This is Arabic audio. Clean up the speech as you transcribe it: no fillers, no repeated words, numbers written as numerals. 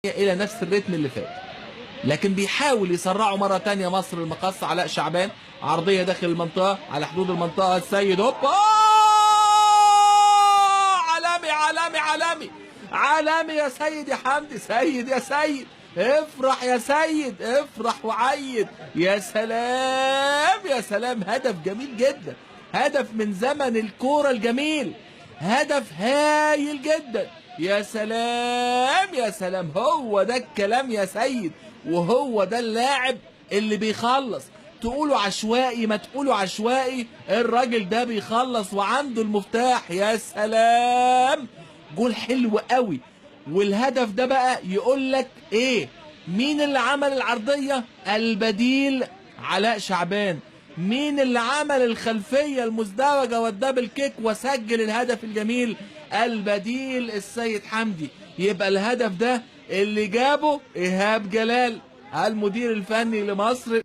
الى نفس الريتم اللي فات، لكن بيحاول يسرعوا مره تانية مصر المقص. علاء شعبان عرضيه داخل المنطقه على حدود المنطقه، السيد هوبا عالمي عالمي عالمي عالمي يا سيد يا حمدي، سيد يا سيد افرح يا سيد، افرح وعيد. يا سلام يا سلام، هدف جميل جدا، هدف من زمن الكوره الجميل، هدف هايل جدا. يا سلام يا سلام، هو ده الكلام يا سيد، وهو ده اللاعب اللي بيخلص. تقولوا عشوائي ما تقولوا عشوائي، الراجل ده بيخلص وعنده المفتاح. يا سلام، جول حلو قوي. والهدف ده بقى يقول لك ايه؟ مين اللي عمل العرضية؟ البديل علاء شعبان. مين اللي عمل الخلفية المزدوجة والدبل كيك وسجل الهدف الجميل؟ البديل السيد حمدي. يبقى الهدف ده اللي جابه إيهاب جلال المدير الفني لمصر.